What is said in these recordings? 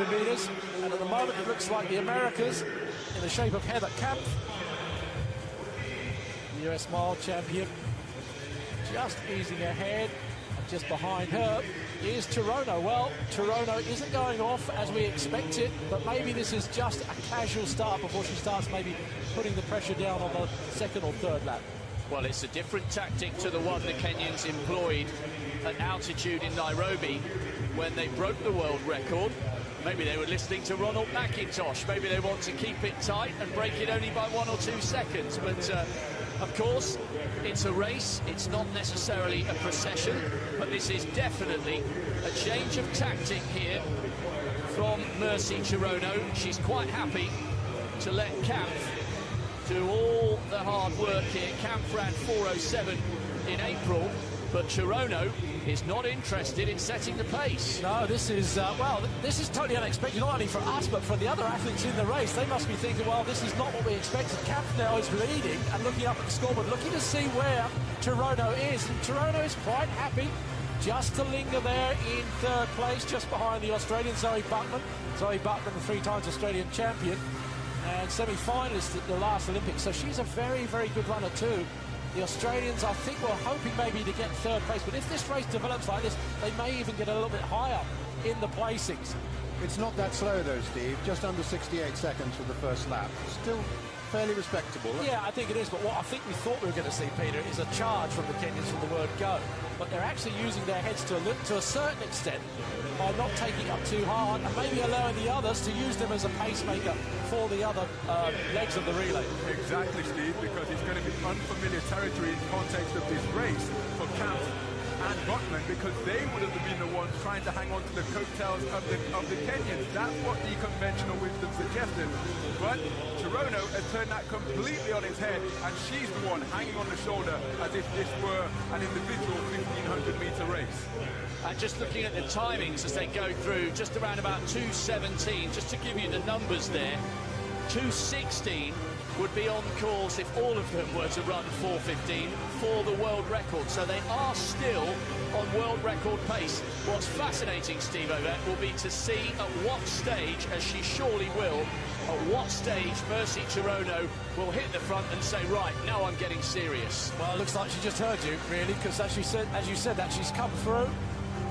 meters, and at the moment it looks like the Americas, in the shape of Heather Kampf, the US mile champion, just easing ahead, and just behind her is Turono. Well, Turono isn't going off as we expected, but maybe this is just a casual start before she starts maybe putting the pressure down on the second or third lap. Well, it's a different tactic to the one the Kenyans employed at altitude in Nairobi when they broke the world record. Maybe they were listening to Ronald McIntosh. Maybe they want to keep it tight and break it only by 1 or 2 seconds. But, of course, it's a race. It's not necessarily a procession. But this is definitely a change of tactic here from Mercy Cherono. She's quite happy to let Kampf do all the hard work here. Kampf ran 4:07 in April, but Cherono is not interested in setting the pace. No, this is, well, this is totally unexpected, not only for us, but for the other athletes in the race. They must be thinking, well, this is not what we expected. Kampf now is leading and looking up at the scoreboard, looking to see where Cherono is. And Cherono is quite happy just to linger there in third place, just behind the Australian Zoe Buckman. Zoe Buckman, the 3-time Australian champion and semi-finalist at the last Olympics. So she's a very, very good runner too. The Australians, I think, were hoping maybe to get third place, but if this race develops like this, they may even get a little bit higher in the placings. It's not that slow though, Steve. Just under 68 seconds for the first lap. Still fairly respectable. Yeah, I think it is, but what I think we thought we were going to see, Peter, is a charge from the Kenyans from the word go. But they're actually using their heads to a certain extent by not taking up too hard and maybe allowing the others to use them as a pacemaker for the other legs of the relay. Exactly, Steve, because it's going to be unfamiliar territory in context of this race for Kampf and Buckman, because they would have been the ones trying to hang on to the coattails of the Kenyans. That's what the conventional wisdom suggested. But Cherono has turned that completely on its head, and she's the one hanging on the shoulder as if this were an individual 1,500-meter race. And just looking at the timings as they go through, just around about 2:17, just to give you the numbers there, 2:16 would be on course if all of them were to run 4:15 for the world record. So they are still on world record pace. What's fascinating, Steve Ovett, will be to see at what stage, as she surely will, at what stage Mercy Cherono will hit the front and say, right, now I'm getting serious. Well, it looks like she just heard you, really, because as you said that she's come through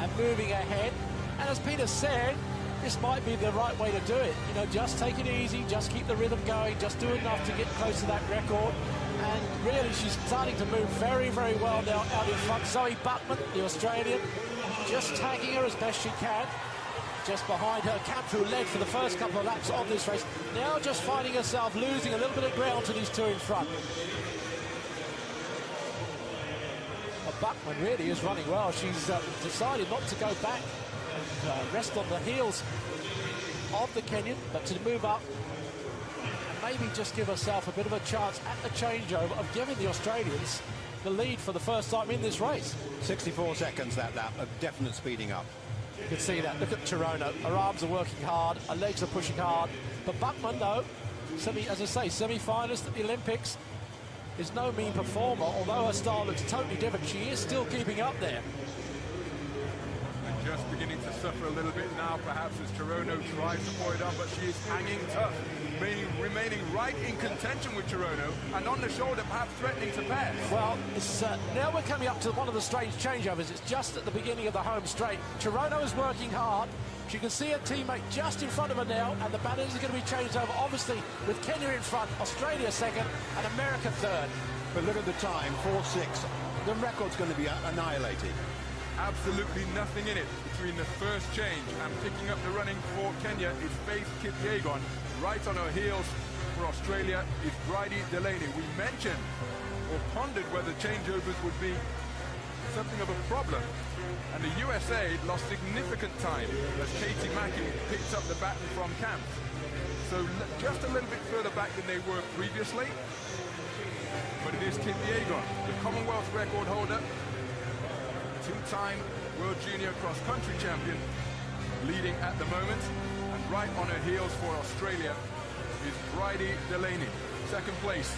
and moving ahead. And as Peter said, this might be the right way to do it. You know, just take it easy, just keep the rhythm going, just do enough to get close to that record. And really, she's starting to move very, very well now out in front. Zoe Buckman, the Australian, just tagging her as best she can. Just behind her, Kampf, who led for the first couple of laps of this race, now just finding herself losing a little bit of ground to these two in front. But Buckman really is running well. She's decided not to go back and rest on the heels of the Kenyan, but to move up and maybe just give herself a bit of a chance at the changeover of giving the Australians the lead for the first time in this race. 64 seconds that lap, a definite speeding up. You can see that. Look at Cherono. Her arms are working hard, her legs are pushing hard. But Buckman, though, as I say, semi-finalist at the Olympics, is no mean performer. Although her style looks totally different, she is still keeping up there. And just beginning to suffer a little bit now, perhaps, as Cherono tries to pull it on, but she is hanging tough, remaining right in contention with Cherono, and on the shoulder, perhaps threatening to pass. Well, it's, now we're coming up to one of the strange changeovers. It's just at the beginning of the home straight. Cherono is working hard. She can see her teammate just in front of her now, and the batters are going to be changed over, obviously, with Kenya in front, Australia second, and America third. But look at the time, 4:06. The record's going to be annihilated. Absolutely nothing in it between the first change and picking up the running for Kenya is Faith Kipyegon. Right on her heels for Australia is Bridie Delaney. We mentioned or pondered whether changeovers would be something of a problem, and the USA lost significant time as Katie Mackey picked up the baton from Kampf. So just a little bit further back than they were previously, but it is Kipyegon, the Commonwealth record holder, two-time World Junior cross-country champion, leading at the moment, and right on her heels for Australia is Bridie Delaney, second place.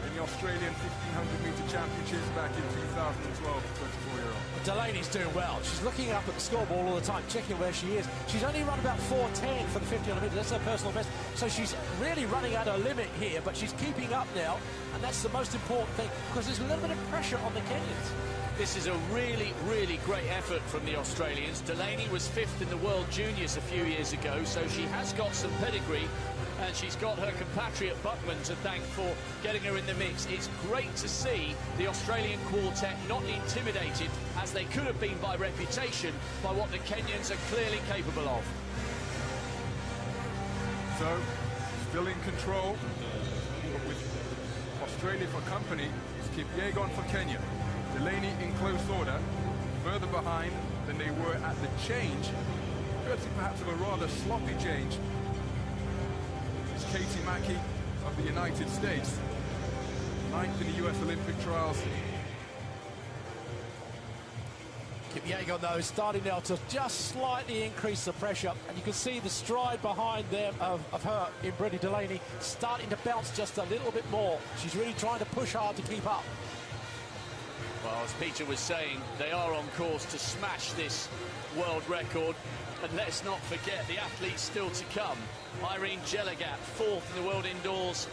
in the Australian 1500-metre championships back in 2012, the 24-year-old. Delaney's doing well. She's looking up at the scoreboard all the time, checking where she is. She's only run about 4:10 for the 1500 metres. That's her personal best. So she's really running at her limit here, but she's keeping up now, and that's the most important thing, because there's a little bit of pressure on the Kenyans. This is a really, really great effort from the Australians. Delaney was 5th in the World Juniors a few years ago, so she has got some pedigree, and she's got her compatriot Buckman to thank for getting her in the mix. It's great to see the Australian quartet not intimidated, as they could have been by reputation, by what the Kenyans are clearly capable of. So, still in control, but with Australia for company, is Kipyegon for Kenya. Delaney in close order, further behind than they were at the change, courtesy perhaps of a rather sloppy change. It's Katie Mackey of the United States, 9th in the US Olympic trials. Kipyegon, though, is starting now to just slightly increase the pressure, and you can see the stride behind them of her in Brittany Delaney starting to bounce just a little bit more. She's really trying to push hard to keep up. Well, as Peter was saying, they are on course to smash this world record. And let's not forget the athletes still to come. Irene Jeligat, 4th in the world indoors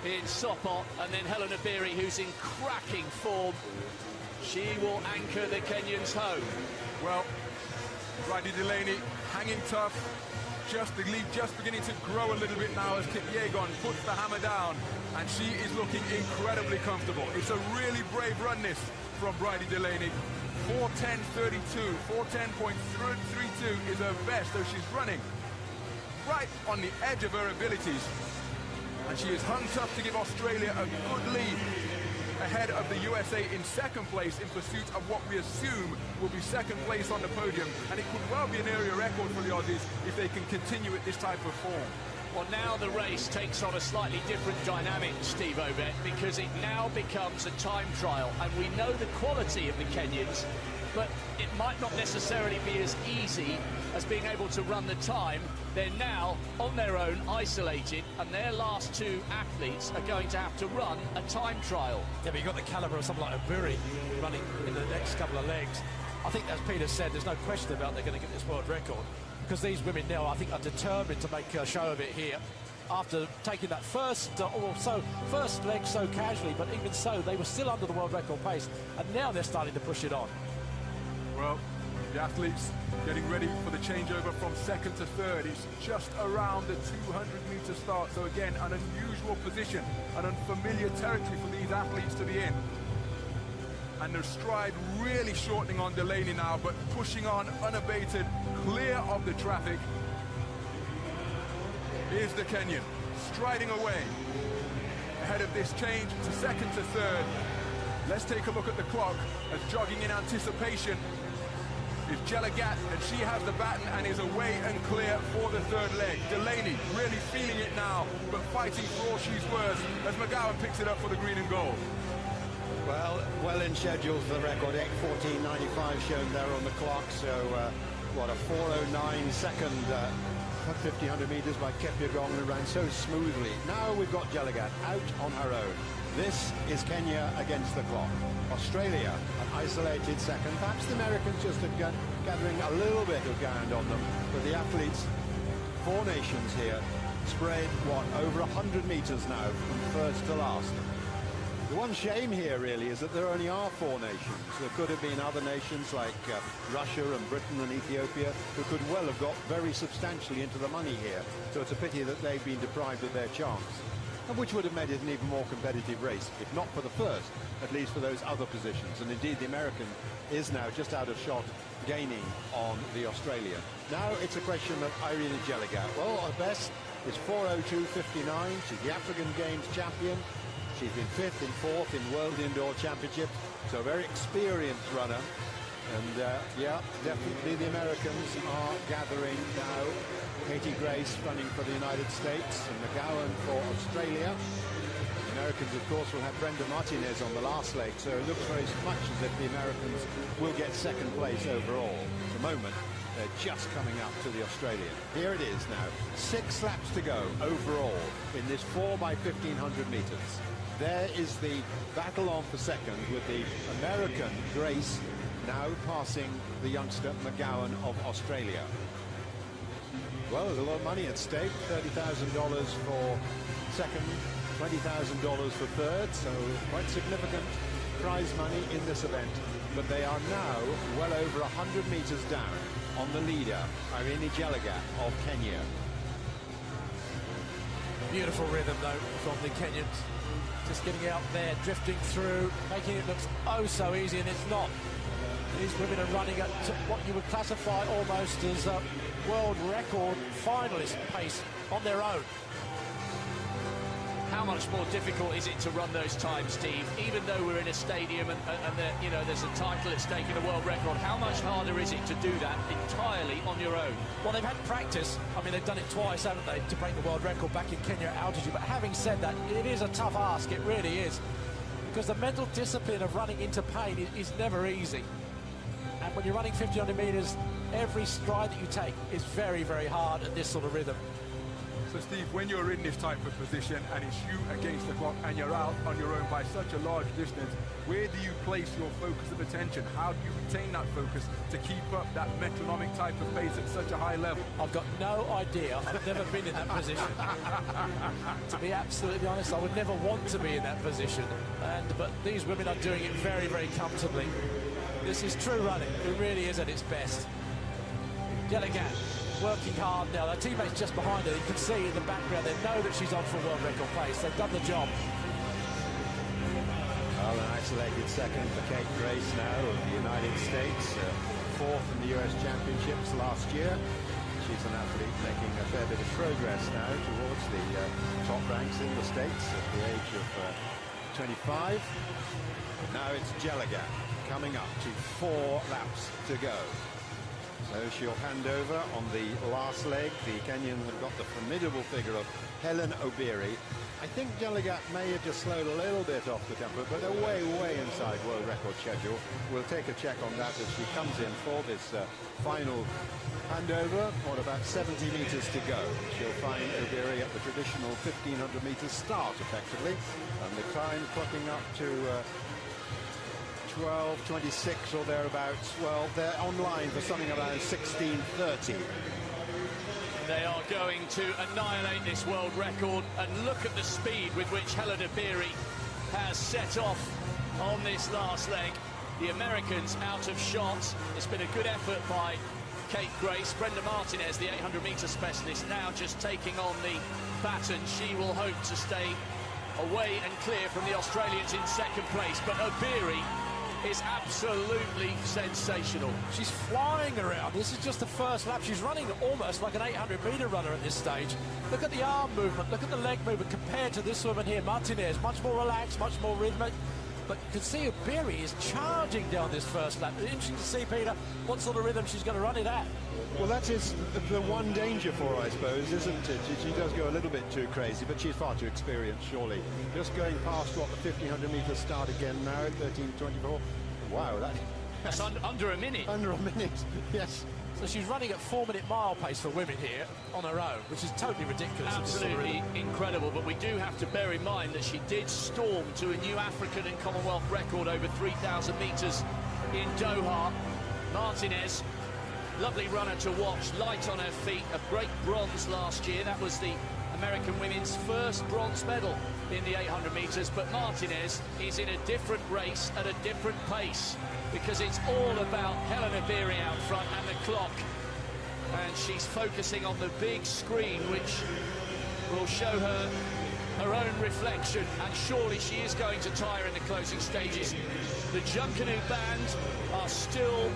in Sopot, and then Helen Obiri, who's in cracking form. She will anchor the Kenyans home. Well, Bridie Delaney hanging tough. The lead just beginning to grow a little bit now as Kipyegon puts the hammer down, and she is looking incredibly comfortable. It's a really brave run, this, from Bridie Delaney. 4:10.32, 4:10.32 is her best, so she's running right on the edge of her abilities, and she is hung tough to give Australia a good lead ahead of the USA in 2nd place in pursuit of what we assume will be 2nd place on the podium, and it could well be an area record for the Aussies if they can continue at this type of form. Well, now the race takes on a slightly different dynamic, Steve Ovett, because it now becomes a time trial, and we know the quality of the Kenyans, but it might not necessarily be as easy as being able to run the time. They're now on their own, isolated, and their last 2 athletes are going to have to run a time trial. Yeah, but you've got the calibre of someone like Obiri running in the next couple of legs. I think, as Peter said, there's no question about they're going to get this world record, because these women now, I think, are determined to make a show of it here. After taking that first leg so casually, but even so, they were still under the world record pace, and now they're starting to push it on. Well, the athletes getting ready for the changeover from 2nd to 3rd. It's just around the 200-metre start, so again, an unusual position, an unfamiliar territory for these athletes to be in. And their stride really shortening on Delaney now, but pushing on unabated, clear of the traffic. Here's the Kenyan, striding away ahead of this change to 2nd to 3rd. Let's take a look at the clock as jogging in anticipation is Jeligat, and she has the baton and is away and clear for the 3rd leg. Delaney really feeling it now, but fighting for all she's worth as McGowan picks it up for the green and gold. Well in schedule for the record, 8:14.95 shown there on the clock, so what, a 4:09 second 1500 metres by Kipyegon, who ran so smoothly. Now we've got Jeligat out on her own. This is Kenya against the clock. Australia, an isolated 2nd. Perhaps the Americans just are gathering a little bit of ground on them, but the athletes, 4 nations here, spread, over 100 metres now from first to last. The one shame here really is that there only are 4 nations. There could have been other nations like Russia and Britain and Ethiopia who could well have got very substantially into the money here. So it's a pity that they've been deprived of their chance, and which would have made it an even more competitive race, if not for the first, at least for those other positions. And indeed the American is now just out of shot, gaining on the Australian. Now it's a question of Irene Jeligat. Well, her best is 4:02.59. She's the African Games champion. She's been 5th and 4th in World Indoor Championships, so a very experienced runner. And yeah, definitely the Americans are gathering now. Katie Grace running for the United States and McGowan for Australia. The Americans, of course, will have Brenda Martinez on the last leg, so it looks very much as if the Americans will get 2nd place overall. At the moment, they're just coming up to the Australian. Here it is now, 6 laps to go overall in this 4x1500 metres. there is the battle on for second, with the American Grace now passing the youngster McGowan of Australia. Well, there's a lot of money at stake. $30,000 for second, $20,000 for third, so quite significant prize money in this event. But they are now well over 100 meters down on the leader, Irene Jelagat of Kenya. Beautiful rhythm, though, from the Kenyans. Just getting out there, drifting through, making it look oh so easy, and it's not. These women are running at what you would classify almost as a world record finalist pace on their own. How much more difficult is it to run those times, Steve? Even though we're in a stadium and you know, there's a title at stake in a world record, how much harder is it to do that entirely on your own? Well, they've had practice. I mean, they've done it twice, haven't they, to break the world record back in Kenya at altitude. But having said that, it is a tough ask. It really is. Because the mental discipline of running into pain is never easy. And when you're running 1,500 meters, every stride that you take is very, very hard at this sort of rhythm. So, Steve, when you're in this type of position and it's you against the clock and you're out on your own by such a large distance, where do you place your focus of attention? How do you retain that focus to keep up that metronomic type of pace at such a high level? I've got no idea. I've never been in that position. To be absolutely honest, I would never want to be in that position. But these women are doing it very, very comfortably. This is true running. It really is at its best. Jelagat working hard now. Their teammates just behind her. You can see in the background, they know that she's on for world record pace. They've done the job. Well, an isolated second for Kate Grace now of the United States, fourth in the US Championships last year. She's an athlete making a fair bit of progress now towards the top ranks in the States at the age of 25. Now it's Jelagat coming up to 4 laps to go. So she'll hand over on the last leg. The Kenyans have got the formidable figure of Helen Obiri. I think Jelagat may have just slowed a little bit off the tempo, but they're way, way inside world record schedule. We'll take a check on that as she comes in for this final handover. What, about 70 meters to go. She'll find Obiri at the traditional 1,500 meters start, effectively. And the time clocking up to 12:26 or thereabouts. Well, they're online for something around 16:30. They are going to annihilate this world record, and look at the speed with which Helen Obiri has set off on this last leg. The Americans out of shot. It's been a good effort by Kate Grace. Brenda Martinez, the 800-meter specialist, now just taking on the baton. She will hope to stay away and clear from the Australians in second place, but Obiri is absolutely sensational. She's flying around. This is just the first lap. She's running almost like an 800-meter runner at this stage. Look at the arm movement, look at the leg movement compared to this woman here, Martinez. Much more relaxed, much more rhythmic. But you can see Obiri is charging down this first lap. It's interesting to see, Peter, what sort of rhythm she's going to run it at. Well, that is the one danger for her, I suppose, isn't it? She does go a little bit too crazy, but she's far too experienced, surely. Just going past, what, the 1,500 meter start again now, 13:24. Wow, that's under a minute. Under a minute, yes. So she's running at 4-minute mile pace for women here on her own, which is totally ridiculous. Absolutely incredible, but we do have to bear in mind that she did storm to a new African and Commonwealth record over 3,000 metres in Doha. Martinez, lovely runner to watch, light on her feet, a great bronze last year. That was the American women's first bronze medal in the 800 metres, but Martinez is in a different race at a different pace, because it's all about Helen Obiri out front and the clock, and she's focusing on the big screen which will show her her own reflection, and surely she is going to tire in the closing stages. The Junkanoo band are still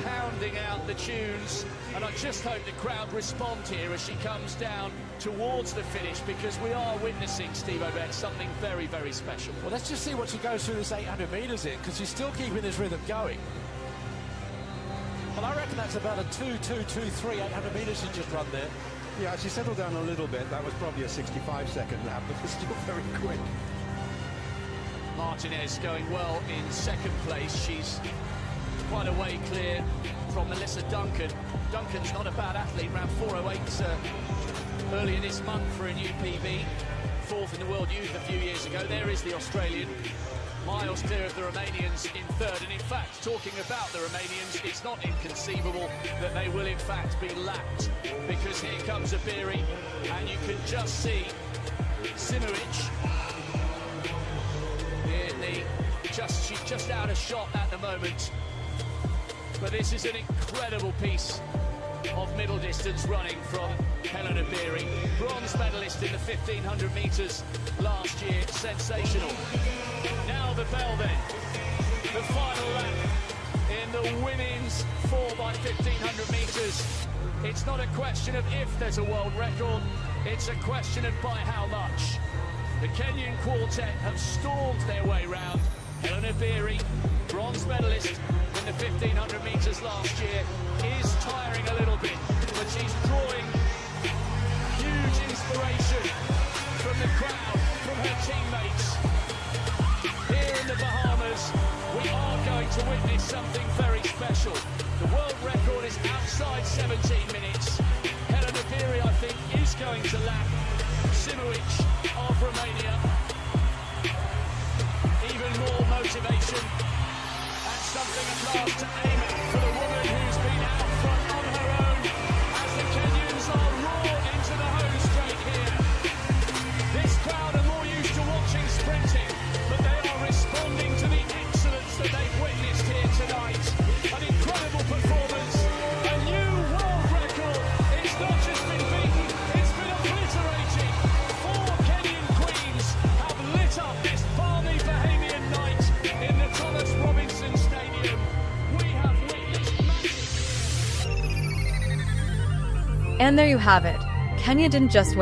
pounding out the tunes, and I just hope the crowd respond here as she comes down towards the finish, because we are witnessing, Steve Obed, something very, very special. Well, let's just see what she goes through this 800 metres in, because she's still keeping this rhythm going. Well, I reckon that's about a 2-2-2-3 800 metres she just run there. Yeah, she settled down a little bit. That was probably a 65-second lap, but it's still very quick. Martinez going well in second place. She's quite a way clear from Melissa Duncan. Duncan's not a bad athlete, around 4:08 earlier this month for a new PB, fourth in the World Youth a few years ago. There is the Australian, miles clear of the Romanians in third. And in fact, talking about the Romanians, it's not inconceivable that they will in fact be lapped, because here comes Abiri, and you can just see Simovic in the she's just out of shot at the moment. But this is an incredible piece of middle distance running from Hellen Obiri, bronze medalist in the 1500 metres last year. Sensational. Now the bell then, the final lap in the women's 4x1500 metres. It's not a question of if there's a world record, it's a question of by how much. The Kenyan quartet have stormed their way round. Hellen Obiri, bronze medalist in the 1500 metres last year, is tiring a little bit, but she's drawing huge inspiration from the crowd, from her teammates. Here in the Bahamas, we are going to witness something very special. The world record is outside 17 minutes. Hellen Obiri, I think, is going to lap Simovic of Romania. Even more motivation, and something at last to aim at for the woman who's been out front on her own, as the Kenyans are roared into the home straight here. This crowd are more used to watching sprinting, but they are responding to the excellence that they've witnessed here tonight. An incredible performance, a new world record. It's not just been beaten, it's been obliterated. 4 Kenyan queens have lit up this balmy Bahamian night in the Thomas Robinson Stadium. We have witnessed magic. And there you have it. Kenya didn't just win.